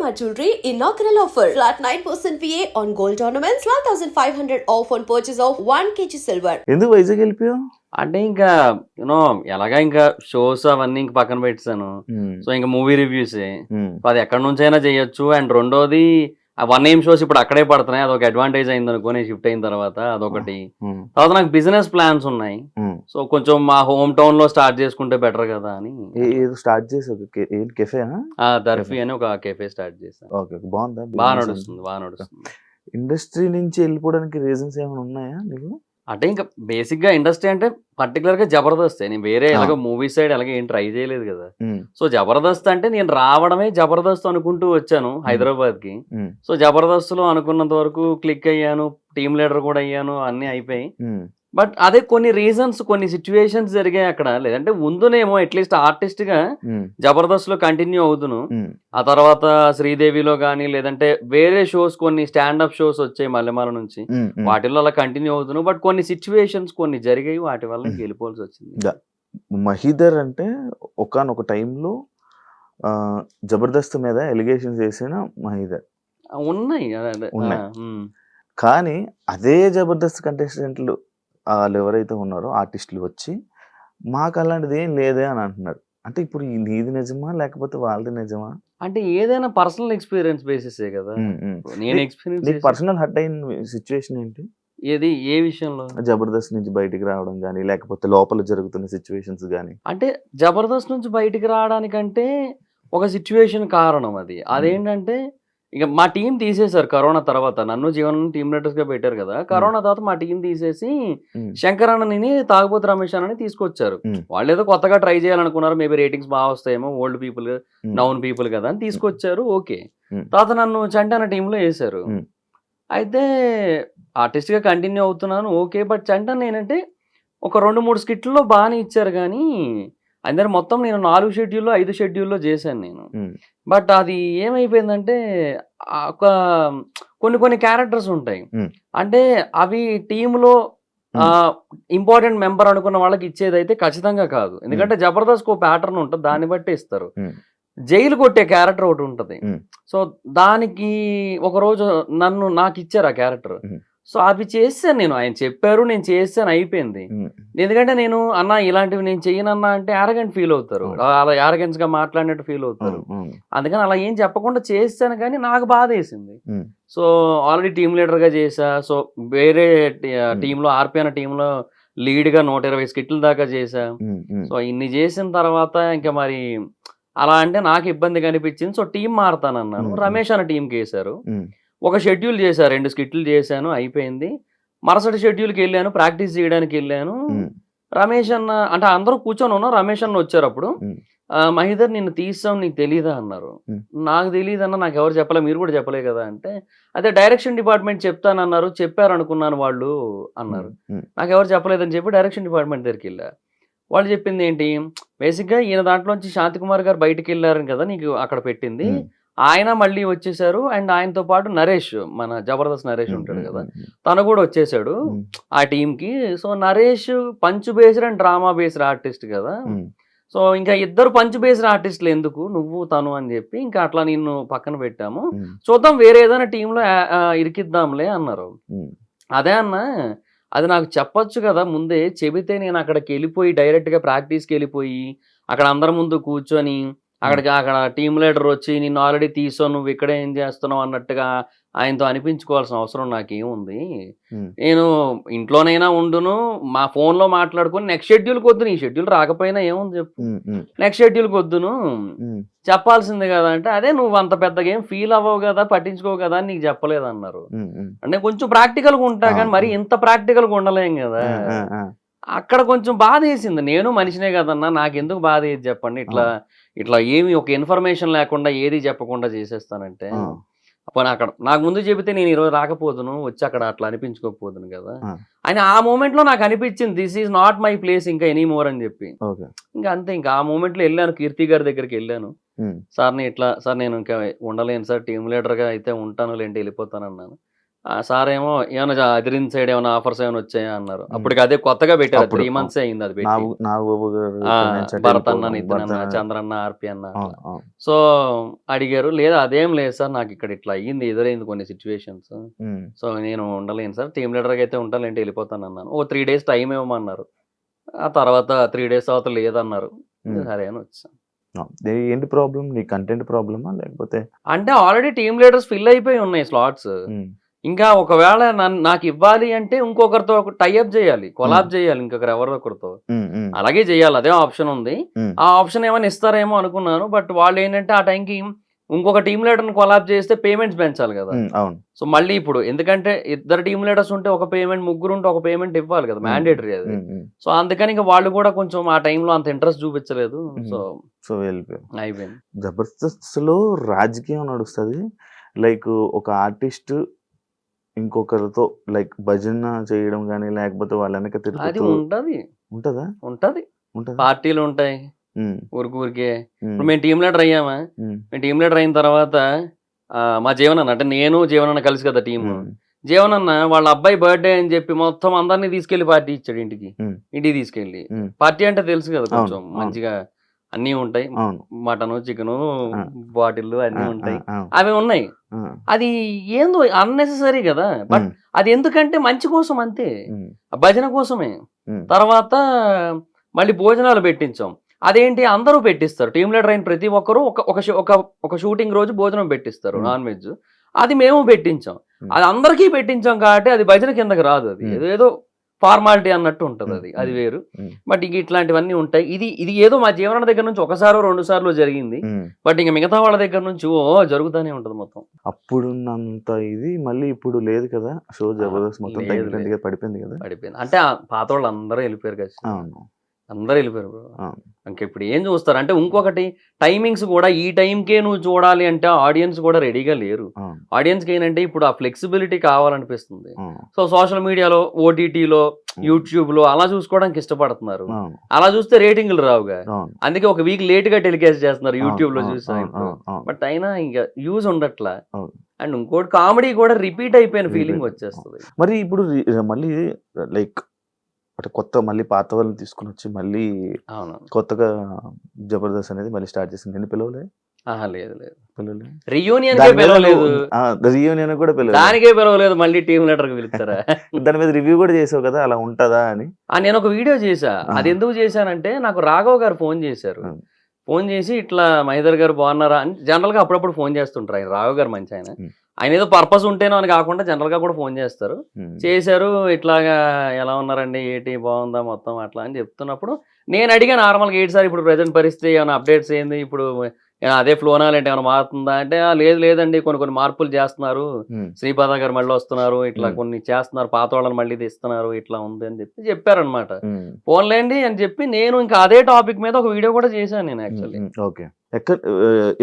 Shalimar Jewelry inaugural offer. Flat 9% VA on gold ornaments, 12,500 off on purchase of 1 kg silver. ఎందుకు వైజాగ్ వెళ్ళిపోయావు? అంటే ఇంకా you know ఎలాగా ఇంకా షోస్ అవన్నీ ఇంక పక్కన పెట్టాను. సో ఇంకా మూవీ రివ్యూసే. సో అది ఎక్కడి నుంచైనా చేయొచ్చు. అండ్ రెండోది ఆ 1AM షోస్ ఇప్పుడు అక్కడే పడుతున్నాయి. అదొక అడ్వాంటేజ్ అయింది అనుకో నేను షిఫ్ట్ అయిన తర్వాత. అదొకటి. తర్వాత నాకు బిజినెస్ ప్లాన్స్ ఉన్నాయి. సో కొంచెం మా హోమ్ టౌన్ లో స్టార్ట్ చేసుకుంటే బెటర్ కదా అని. ఏదో స్టార్ట్ చేసావు? కెఫేనా? దర్ఫీ అని ఒక కెఫే స్టార్ట్ చేశాను. ఓకే, బాగుందా? బాగా నడుస్తుంది. ఇండస్ట్రీ నుంచి వెళ్ళిపోవడానికి రీజన్స్ ఏమైనా ఉన్నాయా నీకు? అంటే ఇంకా బేసిక్ గా ఇండస్ట్రీ అంటే పర్టికులర్ గా జబర్దస్త్. నేను వేరే ఎలాగో మూవీ సైడ్ అలాగే ఏం ట్రై చేయలేదు కదా. సో జబర్దస్త్ అంటే నేను రావడమే జబర్దస్త్ అనుకుంటూ వచ్చాను హైదరాబాద్ కి. సో జబర్దస్త్ లో అనుకున్నంత వరకు క్లిక్ అయ్యాను, టీమ్ లీడర్ కూడా అయ్యాను, అన్ని అయిపోయి. బట్ అదే కొన్ని రీజన్స్, కొన్ని సిచ్యువేషన్స్ జరిగాయి అక్కడ. లేదంటే ముందునేమో అట్లీస్ట్ ఆర్టిస్ట్ గా జబర్దస్త్ లో కంటిన్యూ అవుతును. ఆ తర్వాత శ్రీదేవిలో కానీ లేదంటే వేరే షోస్ కొన్ని స్టాండప్ షోస్ వచ్చాయి మల్లెమాల నుంచి, వాటిల్లో అలా కంటిన్యూ అవుతును. బట్ కొన్ని సిచ్యువేషన్స్ కొన్ని జరిగాయి, వాటి వల్ల వెళ్ళిపోవాల్సి వచ్చింది. మహీధర్ అంటే ఒకానొక టైంలో జబర్దస్త్ మీద ఎలిగేషన్స్ చేసిన మహీధర్ ఉన్నాయి. కానీ అదే జబర్దస్త్ కంటెస్టెంట్లు వాళ్ళు ఎవరైతే ఉన్నారో ఆర్టిస్టులు వచ్చి మాకు అలాంటిది ఏం లేదే అని అంటున్నారు. అంటే ఇప్పుడు నీది నిజమా లేకపోతే వాళ్ళది నిజమా? అంటే ఏదైనా పర్సనల్ ఎక్స్పీరియన్స్ బేసిసే కదా. నేను ఎక్స్పీరియన్స్ పర్సనల్ హర్ట్ అయిన సిచ్యువేషన్ ఏంటి? ఏది ఏ విషయంలో? జబర్దస్త్ నుంచి బయటికి రావడం కానీ లేకపోతే లోపల జరుగుతున్న సిచ్యువేషన్స్ కానీ. అంటే జబర్దస్త్ నుంచి బయటికి రావడానికంటే ఒక సిచ్యువేషన్ కారణం అది. అదేంటంటే ఇక మా టీం తీసేశారు కరోనా తర్వాత. నన్ను జీవనం టీమ్ లీడర్స్ గా పెట్టారు కదా. కరోనా తర్వాత మా టీం తీసేసి శంకరన్నని తాగుబోతు రమేష్ అని తీసుకొచ్చారు. వాళ్ళు ఏదో కొత్తగా ట్రై చేయాలనుకున్నారు. మేబీ రేటింగ్స్ బాగా వస్తాయేమో, ఓల్డ్ పీపుల్ నౌన్ పీపుల్ కదా అని తీసుకొచ్చారు. ఓకే. తర్వాత నన్ను చంటన టీంలో వేశారు. అయితే ఆర్టిస్ట్ గా కంటిన్యూ అవుతున్నాను, ఓకే. బట్ చంటన్ ఏంటంటే ఒక 2-3 స్కిట్లో బాగానే ఇచ్చారు కానీ అందరు మొత్తం నేను 4 షెడ్యూల్లో 5 షెడ్యూల్లో చేశాను నేను. బట్ అది ఏమైపోయిందంటే ఒక కొన్ని క్యారెక్టర్స్ ఉంటాయి. అంటే అవి టీంలో ఇంపార్టెంట్ మెంబర్ అనుకున్న వాళ్ళకి ఇచ్చేదైతే ఖచ్చితంగా కాదు. ఎందుకంటే జబర్దస్త్ ఒక ప్యాటర్న్ ఉంటుంది, దాన్ని బట్టి ఇస్తారు. జైలు కొట్టే క్యారెక్టర్ ఒకటి ఉంటుంది. సో దానికి ఒకరోజు నాకు ఇచ్చారు ఆ క్యారెక్టర్. సో అవి చేశాను నేను. ఆయన చెప్పారు, నేను చేశాను, అయిపోయింది. ఎందుకంటే నేను అన్న ఇలాంటివి నేను చెయ్యనన్నా అంటే యారగెంట్ ఫీల్ అవుతారు, అలా యారగెన్స్ గా మాట్లాడినట్టు ఫీల్ అవుతారు. అందుకని అలా ఏం చెప్పకుండా చేశాను. కానీ నాకు బాధ వేసింది. సో ఆల్రెడీ టీమ్ లీడర్ గా చేసా. సో వేరే టీంలో ఆర్పి అన్న టీంలో లీడ్ గా 120 స్కిట్ల దాకా చేసా. సో ఇన్ని చేసిన తర్వాత ఇంకా మరి అలా అంటే నాకు ఇబ్బంది కనిపించింది. So team మారుతానన్నాను. రమేష్ అన్న టీంకి వేశారు. ఒక షెడ్యూల్ చేశారు, 2 స్కిట్లు చేశాను, అయిపోయింది. మరుసటి షెడ్యూల్కి వెళ్ళాను, ప్రాక్టీస్ చేయడానికి వెళ్ళాను. రమేష్ అన్న అంటే అందరూ కూర్చొని ఉన్నా, రమేష్ అన్న వచ్చారు. అప్పుడు మహీధర్ నిన్ను తీసాం, నీకు తెలీదా అన్నారు. నాకు తెలియదు అన్న, నాకు ఎవరు చెప్పలే, మీరు కూడా చెప్పలే కదా అంటే, అదే డైరెక్షన్ డిపార్ట్మెంట్ చెప్తానన్నారు, చెప్పారు అనుకున్నాను వాళ్ళు అన్నారు. నాకు ఎవరు చెప్పలేదని చెప్పి డైరెక్షన్ డిపార్ట్మెంట్ దగ్గరికి వెళ్ళా. వాళ్ళు చెప్పింది ఏంటి, బేసిక్గా ఈయన దాంట్లోంచి శాంతికుమార్ గారు బయటికి వెళ్ళారని కదా నీకు అక్కడ పెట్టింది, ఆయన మళ్ళీ వచ్చేసారు. అండ్ ఆయనతో పాటు నరేష్, మన జబర్దస్త్ నరేష్ ఉంటాడు కదా, తను కూడా వచ్చేసాడు ఆ టీంకి. So Naresh punch based and drama based artist కదా. సో ఇంకా ఇద్దరు పంచ్ బేస్డ్ ఆర్టిస్టులు ఎందుకు, నువ్వు తను అని చెప్పి ఇంకా అట్లా నిన్ను పక్కన పెట్టాము, చూద్దాం వేరే ఏదైనా టీంలో ఇరికిద్దాంలే అన్నారు. అదే అన్న, అది నాకు చెప్పొచ్చు కదా ముందే, చెబితే నేను అక్కడికి వెళ్ళిపోయి డైరెక్ట్గా ప్రాక్టీస్కి వెళ్ళిపోయి అక్కడ అందరి ముందు కూర్చొని అక్కడ టీమ్ లీడర్ వచ్చి నిన్ను ఆల్రెడీ తీసావు, నువ్వు ఇక్కడ ఏం చేస్తున్నావు అన్నట్టుగా ఆయనతో అనిపించుకోవాల్సిన అవసరం నాకేముంది. నేను ఇంట్లోనైనా ఉండును, మా ఫోన్లో మాట్లాడుకుని నెక్స్ట్ షెడ్యూల్కి వద్దును, ఈ షెడ్యూల్ రాకపోయినా ఏముంది చెప్పు, నెక్స్ట్ షెడ్యూల్కి వద్దును చెప్పాల్సిందే కదా అంటే, అదే నువ్వు అంత పెద్దగా ఏం ఫీల్ అవ్వవు కదా, పట్టించుకోవు కదా అని నీకు చెప్పలేదు అన్నారు. అంటే కొంచెం ప్రాక్టికల్గా ఉంటా కానీ మరి ఇంత ప్రాక్టికల్గా ఉండలేం కదా. అక్కడ కొంచెం బాధ వేసింది. నేను మనిషినే కదన్నా, నాకెందుకు బాధ వేసి చెప్పండి. ఇట్లా ఏమి ఒక ఇన్ఫర్మేషన్ లేకుండా ఏది చెప్పకుండా చేసేస్తానంటే, పోనీ అక్కడ నాకు ముందు చెబితే నేను ఈరోజు రాకపోదును, వచ్చి అక్కడ అట్లా అనిపించుకోకపోదును కదా అని ఆ మూమెంట్లో నాకు అనిపించింది, this is not my place ఇంకా ఎనీ మోర్ అని చెప్పి. ఇంకా అంతే, ఇంకా ఆ మూమెంట్లో వెళ్ళాను, కీర్తి గారి దగ్గరికి వెళ్ళాను. సార్ నేను ఇంకా ఉండలేను సార్, టీమ్ లీడర్గా అయితే ఉంటాను లేంటి, వెళ్ళిపోతాను అన్నాను. సార్ ఏమో ఏమైనా అదిరిన్ సైడ్ ఏమైనా ఆఫర్స్ ఏమైనా వచ్చాయా అన్నారు. అప్పటికి అదే కొత్తగా పెట్టారు, అప్పుడు 3 months అయింది అది పెట్టి. నాగబాబు గారు ఆ, ఇక్కడ నుంచి అటు భరత్ అన్న, వెళ్ళిపోవడం, నితిన్ భరత్ అన్న, అన్న. చంద్రన్న, ఆర్పి అన్న అవును, అట్లా. అవును. సో అడిగారు, లేదా అదేం లేదు సార్, నాకు ఇక్కడ ఇట్లా అయ్యింది, ఎదురైంది కొన్ని సిచ్యువేషన్స్, ఉమ్, సో నేను ఉండలేను సార్, టీమ్ లీడర్గా అయితే ఉంటానంటే వెళ్ళిపోతాను అన్నాను. ఓ 3 days టైం ఇవ్వమన్నారు. ఆ తర్వాత 3 days తర్వాత లేదన్నారు. సరే అని వచ్చాను. ఏంటి ప్రాబ్లం? నీ కంటెంట్ ప్రాబ్లమా లేకపోతే? అంటే ఆల్రెడీ టీమ్ లీడర్స్ ఫిల్ అయిపోయి ఉన్నాయి స్లాట్స్. ఇంకా ఒకవేళ నాకు ఇవ్వాలి అంటే ఇంకొకరితో టైఅప్ చేయాలి, కొలాబ్ చేయాలి ఇంకొకరు ఎవరొకరితో, అలాగే చేయాలి. అదే ఆప్షన్ ఉంది. ఆ ఆప్షన్ ఏమైనా ఇస్తారేమో అనుకున్నాను. బట్ వాళ్ళు ఏంటంటే ఆ టైంకి ఇంకొక టీమ్ లీడర్ని కొలాబ్ చేస్తే పేమెంట్స్ పెంచాలి కదా. అవును. సో మళ్ళీ ఇప్పుడు ఎందుకంటే 2 టీమ్ లీడర్స్ ఉంటే ఒక పేమెంట్, 3 ఉంటే ఒక పేమెంట్ ఇవ్వాలి కదా, మ్యాండేటరీ అది. సో అందుకని ఇంకా వాళ్ళు కూడా కొంచెం ఆ టైంలో అంత ఇంట్రెస్ట్ చూపించలేదు. సో వెళ్ళిపోయారు. అయిపోయింది. జబర్దస్త్ లో రాజకీయం నడుస్తుంది. లైక్ ఒక ఆర్టిస్ట్ ఇంకొకరితో లైక్ భజన చేయడం కానీ, లేకపోతే వాళ్ళ వెనక అది తిరుగుతూ ఉంటది ఉంటదా? ఉంటది ఉంటదా? పార్టీలు ఉంటాయి ఉమ్, ఊరికే. ఉమ్, ఇప్పుడు మేము టీమ్ లీడర్ అయ్యామా, ఉమ్, మేము టీమ్ లీడర్ అయిన తర్వాత మా జీవనన్న, అంటే నేను జీవనన్న కలిసి కదా టీము. ఉమ్, జీవనన్న వాళ్ళ అబ్బాయి బర్త్డే అని చెప్పి మొత్తం అందరినీ తీసుకెళ్లి పార్టీ ఇచ్చాడు ఇంటికి. ఉమ్, ఇంటికి తీసుకెళ్లి ఉమ్. పార్టీ అంటే తెలుసు కదా, కొంచెం అవును, మంచిగా అన్నీ ఉంటాయి, అవును. మటను, చికెను, ఆ. బాటిల్ ఆ, అన్నీ ఉంటాయి, ఆ, అవి ఉన్నాయి. ఆ, అది ఏందో అన్నెసెసరీ కదా, బట్ ఉమ్, అది ఎందుకంటే మంచి కోసం అంతే, ఉమ్, ఆ భజన కోసమే. ఉమ్, తర్వాత మళ్ళీ భోజనాలు పెట్టించాం. అదేంటి అందరూ పెట్టిస్తారు, టీమ్ లీడర్ అయిన ప్రతి ఒక్కరు ఒక షూటింగ్ రోజు భోజనం పెట్టిస్తారు, Hmm. Non veg. అది మేము పెట్టించాం. అది అందరికీ పెట్టించాం కాబట్టి అది భజన కిందకి రాదు, అది ఏదో ఫార్మాలిటీ అన్నట్టు ఉంటుంది, అది వేరు. బట్ ఇంక ఇట్లాంటివన్నీ ఉంటాయి. ఇది ఏదో మా జీవన దగ్గర నుంచి 1-2 సార్లు జరిగింది. ఉమ్. బట్ ఇంక మిగతా వాళ్ళ దగ్గర నుంచి జరుగుతూనే ఉంటుంది మొత్తం. అప్పుడున్నంత ఇది మళ్ళీ ఇప్పుడు లేదు కదా. షో జబర్దస్త్ మొత్తం లేదు, తగ్గిపోయింది కదా, పడిపోయింది కదా. పడిపోయింది అంటే పాత వాళ్ళు అందరూ వెళ్ళిపోయారు కదా, అవును, అందరూ వెళ్ళిపోయారు బ్రో. అవును. ఇంక ఇప్పుడు ఏం చూస్తారు అంటే, ఇంకొకటి టైమింగ్స్ కూడా ఈ టైంకే నువ్వు చూడాలి అంటే ఆడియన్స్ కూడా రెడీగా లేరు. అవును, ఆడియన్స్కి ఏంటంటే ఇప్పుడు ఆ ఫ్లెక్సిబిలిటీ కావాలనిపిస్తుంది. అవును, సో సోషల్ మీడియాలో, ఓటీటీలో, యూట్యూబ్లో అలా చూసుకోవడానికి ఇష్టపడుతున్నారు. అవును, అలా చూస్తే రేటింగ్లు రావుగా, అవును, అందుకే ఒక వీక్ లేట్గా టెలికాస్ట్ చేస్తున్నారు యూట్యూబ్లో అవును, చూసా అవును, ఇప్పుడు. అవును. బట్ అయినా ఇంకా యూజ్ ఉండట్లా. అవును. అండ్ ఇంకోటి కామెడీ కూడా రిపీట్ అయిపోయిన ఫీలింగ్ Repeat. వచ్చేస్తుంది. మరి ఇప్పుడు మళ్ళీ లైక్ అంటే కొత్త మళ్ళీ పాత వాళ్ళని తీసుకుని వచ్చి మళ్ళీ అవును. కొత్తగా జబర్దస్త్ అనేది మళ్ళీ స్టార్ట్ చేసింది. నేను పిలవలే లేదు పిలవలే రియూనియన్ దాని మీద పిలవలేదు, రియూనియన్ కూడా పిలవలేదు. దానికే పిలవలేదు, మళ్ళీ టీమ్ లీడర్ కి పిలుస్తారా? దాని మీద రివ్యూ కూడా చేసావు కదా, అలా ఉంటదా అని. నేను ఒక వీడియో చేశా. అది ఎందుకు చేశానంటే, నాకు రాఘవ్ గారు ఫోన్ చేశారు. ఫోన్ చేసి ఇట్లా మహేందర్ గారు బాగున్నారా అని జనరల్గా అప్పుడప్పుడు ఫోన్ చేస్తుంటారు. ఆయన రాఘవ్ గారు మంచి ఆయన, ఆయన ఏదో పర్పస్ ఉంటేనో అని కాకుండా జనరల్గా కూడా ఫోన్ చేస్తారు. చేశారు, ఇట్లాగా ఎలా ఉన్నారండి, ఏంటి బాగుందా మొత్తం అట్లా అని చెప్తున్నప్పుడు నేను అడిగా నార్మల్గా, ఏంటి సార్ ఇప్పుడు ప్రజెంట్ పరిస్థితి, ఏమైనా అప్డేట్స్ ఏంది, ఇప్పుడు అదే ఫ్లోనాలు ఏంటి ఏమైనా మారుతుందా అంటే, లేదండి కొన్ని మార్పులు చేస్తున్నారు, శ్రీపాద గారు మళ్ళీ వస్తున్నారు, ఇట్లా కొన్ని చేస్తున్నారు, పాత వాళ్ళని మళ్ళీ తీస్తున్నారు, ఇట్లా ఉంది అని చెప్పారనమాట. ఫోన్లేండి అని చెప్పి నేను ఇంకా అదే టాపిక్ మీద ఒక వీడియో కూడా చేశాను నేను యాక్చువల్లీ. ఓకే.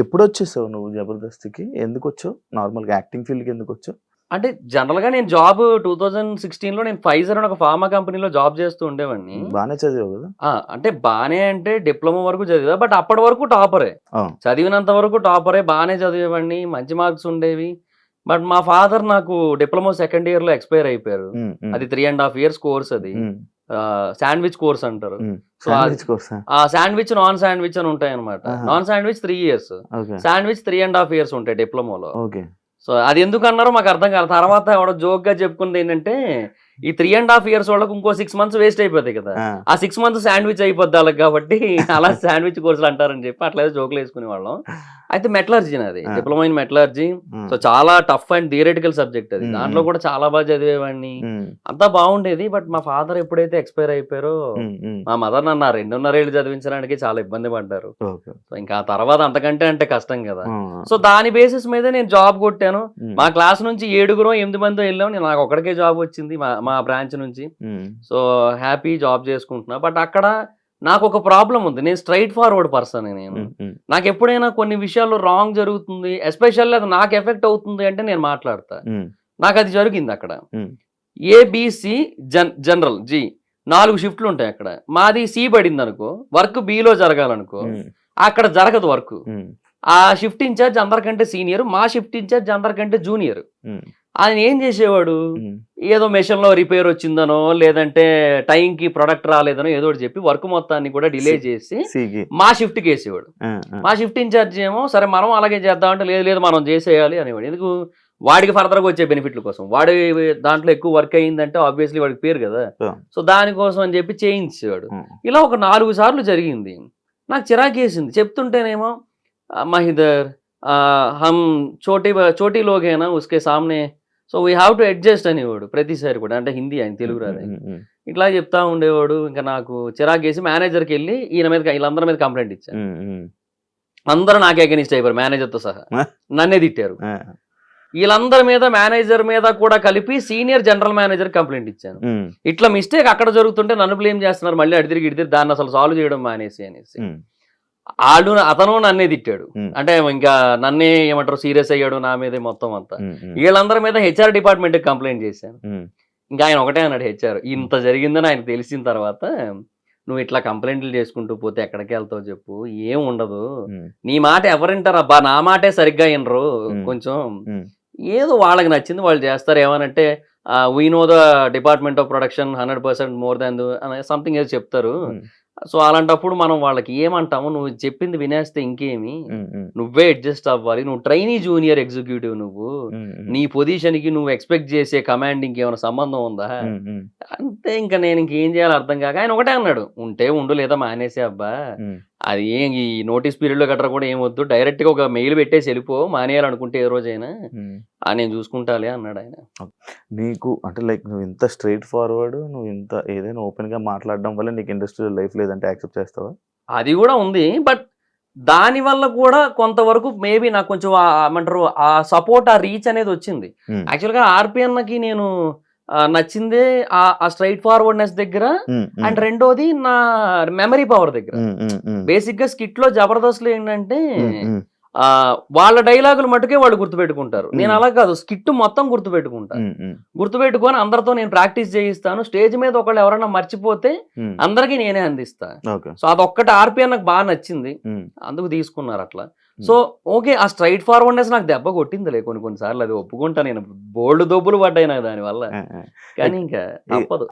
ఎప్పుడు వచ్చేసావు నువ్వు జబర్దస్త్కి? ఎందుకు వచ్చావు? నార్మల్గా యాక్టింగ్ ఫీల్డ్కి ఎందుకు వచ్చావు? అంటే జనరల్గా నేను జాబ్ 2016లో నేను ఫైజర్ అని ఒక ఫార్మా కంపెనీలో జాబ్ చేస్తూ ఉండేవాడిని. బాగానే చదివావు కదా? అంటే బానే అంటే డిప్లొమా వరకు చదివా, బట్ అప్పటి వరకు టాపరే, చదివినంత వరకు టాపరే, బాగానే చదివేవాడిని, మంచి మార్క్స్ ఉండేవి. బట్ మా ఫాదర్ నాకు డిప్లొమా సెకండ్ ఇయర్ లో ఎక్స్పైర్ అయిపోయారు. అది 3.5 years కోర్స్, అది శాండ్విచ్ కోర్స్ అంటారు. శాండ్విచ్, నాన్ శాండ్విచ్ అని ఉంటాయి అనమాట. Non sandwich 3 years, sandwich 3.5 years ఉంటాయి డిప్లొమాలో. సో అది ఎందుకు అన్నారో మాకు అర్థం కాదు. తర్వాత ఎవడో జోక్ గా చెప్పుకుంది ఏంటంటే, ఈ 3.5 years వాళ్ళకి ఇంకో 6 months వేస్ట్ అయిపోతాయి కదా, ఆ 6 months శాండ్విచ్ అయిపోద్ది వాళ్ళకి, కాబట్టి అలా శాండ్విచ్ కోర్సులు అంటారని చెప్పి అట్లా జోకులు వేసుకునే వాళ్ళం. అయితే మెటలర్జీ నాది, డిప్లొమా ఇన్ మెటలర్జీ. సో చాలా టఫ్ అండ్ థియరిటికల్ సబ్జెక్ట్ అది, దాంట్లో కూడా చాలా బాగా చదివేవాడిని, అంతా బాగుండేది. బట్ మా ఫాదర్ ఎప్పుడైతే ఎక్స్పైర్ అయిపోయారో, మా మదర్ నన్ను 2.5 ఏళ్ళు చదివించడానికి చాలా ఇబ్బంది పడ్డారు. సో ఇంకా ఆ తర్వాత అంతకంటే అంటే కష్టం కదా. సో దాని బేసిస్ మీద నేను జాబ్ కొట్టాను. మా క్లాస్ నుంచి 7-8 మంది వెళ్ళాం, నాకు ఒక్కడికే జాబ్ వచ్చింది మా బ్రాంచ్ నుంచి. సో హ్యాపీ జాబ్ చేసుకుంటున్నా. బట్ అక్కడ నాకు ఒక ప్రాబ్లం ఉంది, నేను స్ట్రైట్ ఫార్వర్డ్ పర్సన్. నాకు ఎప్పుడైనా కొన్ని విషయాల్లో రాంగ్ జరుగుతుంది, ఎస్పెషల్లీ అది నాకు ఎఫెక్ట్ అవుతుంది అంటే నేను మాట్లాడతా. నాకు అది జరిగింది అక్కడ. ఏబిసి జనరల్ జి 4 షిఫ్ట్లు ఉంటాయి అక్కడ. మాది సి పడింది అనుకో, వర్క్ బిలో జరగాలనుకో, అక్కడ జరగదు వర్క్. ఆ షిఫ్ట్ ఇన్ఛార్జ్ అందరికంటే సీనియర్, మా షిఫ్ట్ ఇన్ఛార్జ్ అందరికంటే జూనియర్. ఆయన ఏం చేసేవాడు, ఏదో మెషిన్ లో రిపేర్ వచ్చిందనో లేదంటే టైంకి ప్రొడక్ట్ రాలేదనో ఏదో ఒకటి చెప్పి వర్క్ మొత్తాన్ని కూడా డిలే చేసి మా షిఫ్ట్ కి వేసేవాడు. మా షిఫ్ట్ ఇన్ఛార్జ్ ఏమో సరే మనం అలాగే చేద్దామంటే లేదు లేదు మనం చేసేయాలి అనేవాడు. ఎందుకు, వాడికి ఫర్దర్గా వచ్చే బెనిఫిట్ల కోసం. వాడి దాంట్లో ఎక్కువ వర్క్ అయ్యిందంటే ఆబ్వియస్లీ వాడికి పేరు కదా, సో దానికోసం అని చెప్పి చేయించేవాడు. ఇలా ఒక 4 సార్లు జరిగింది. నాకు చిరాకేసింది చెప్తుంటేనేమో, మహిదర్ హమ్ చోటీ లోగేనా ఉస్కే సామ్నే, so we have to adjust అనేవాడు ప్రతిసారి కూడా. అంటే హిందీ, ఆయన తెలుగు రాదు. ఇట్లా చెప్తా ఉండేవాడు. ఇంకా నాకు చిరాకేసి మేనేజర్కి వెళ్ళి వీళ్ళందరి మీద కంప్లైంట్ ఇచ్చాను. అందరూ నాకే అగెనిస్ట్ అయిపోయారు, మేనేజర్తో సహా నన్నే తిట్టారు. వీళ్ళందరి మీద, మేనేజర్ మీద కూడా కలిపి సీనియర్ జనరల్ మేనేజర్ కంప్లైంట్ ఇచ్చాను. ఇట్లా మిస్టేక్ అక్కడ జరుగుతుంటే నన్ను బ్లేమ్ చేస్తున్నారు, మళ్ళీ అడిదిరిగి ఇడిదిరి దాన్ని అసలు సాల్వ్ చేయడం మానేసి అనేసి. అతను నన్నే తిట్టాడు. అంటే ఇంకా నన్నే ఏమంటారు సీరియస్ అయ్యాడు నా మీదే మొత్తం అంతా. వీళ్ళందరి మీద హెచ్ఆర్ డిపార్ట్మెంట్ కంప్లైంట్ చేశాను. ఇంకా ఆయన ఒకటే అన్నాడు, హెచ్ఆర్ ఇంత జరిగిందని ఆయన తెలిసిన తర్వాత నువ్వు ఇట్లా కంప్లైంట్లు చేసుకుంటూ పోతే ఎక్కడికి వెళ్తావు చెప్పు, ఏం ఉండదు, నీ మాట ఎవరింటారు అబ్బా, నా మాటే సరిగ్గా వినరు, కొంచెం ఏదో వాళ్ళకి నచ్చింది వాళ్ళు చేస్తారు, ఏమనంటే we know the department of production 100% more than something ఏదో చెప్తారు. సో అలాంటప్పుడు మనం వాళ్ళకి ఏమంటాము, నువ్వు చెప్పింది వినేస్తే ఇంకేమి, నువ్వే అడ్జస్ట్ అవ్వాలి, నువ్వు ట్రైనీ జూనియర్ ఎగ్జిక్యూటివ్, నువ్వు నీ పొజిషన్ కి నువ్వు ఎక్స్పెక్ట్ చేసే కమాండింగ్ ఏమైనా సంబంధం ఉందా అంటే ఇంకా నేను ఇంకేం చేయాలో అర్థం కాక ఆయన ఒకటే అన్నాడు, ఉంటే ఉండు లేదా మానేసే అబ్బా, అది ఏం ఈ నోటీస్ పీరియడ్ లో గట్రా కూడా ఏమొద్దు, డైరెక్ట్ గా ఒక మెయిల్ పెట్టేసి వెళ్ళిపో, మానేయాలనుకుంటే ఏ రోజైనా నేను చూసుకుంటాలే అన్నాడు ఆయన. నీకు అంటే లైక్ నువ్వు ఇంత స్ట్రైట్ ఫార్వర్డ్, నువ్వు ఇంత ఏదైనా ఓపెన్ గా మాట్లాడడం వల్ల నీకు ఇండస్ట్రియల్ లైఫ్ లేదంటే యాక్సెప్ట్ చేస్తావా? అది కూడా ఉంది, బట్ దాని వల్ల కూడా కొంతవరకు మేబీ నాకు కొంచెం ఏమంటారు ఆ సపోర్ట్, ఆ రీచ్ అనేది వచ్చింది. యాక్చువల్గా ఆర్పిఎన్కి నేను నచ్చిందే ఆ స్ట్రైట్ ఫార్వర్డ్నెస్ దగ్గర, అండ్ రెండోది నా మెమరీ పవర్ దగ్గర. బేసిక్ గా స్కిట్ లో జబర్దస్త్ లో ఏంటంటే వాళ్ళ డైలాగులు మటుకే వాళ్ళు గుర్తుపెట్టుకుంటారు, నేను అలా కాదు, స్కిట్ మొత్తం గుర్తుపెట్టుకొని అందరితో నేను ప్రాక్టీస్ చేయిస్తాను. స్టేజ్ మీద ఒకళ్ళు ఎవరైనా మర్చిపోతే అందరికీ నేనే అందిస్తా. సో అదొక్కటి ఆర్పిఎన్ నాకు బాగా నచ్చింది, అందుకు తీసుకున్నారు అట్లా. సో ఓకే, ఆ స్ట్రైట్ ఫార్వర్డ్నెస్ నాకు దెబ్బ కొట్టిందిలే కొన్నిసార్లు, అది ఒప్పుకుంటా, నేను బోల్డ్ దొబ్బులు పడ్డాయి నాకు దానివల్ల, కానీ ఇంకా తప్పదు.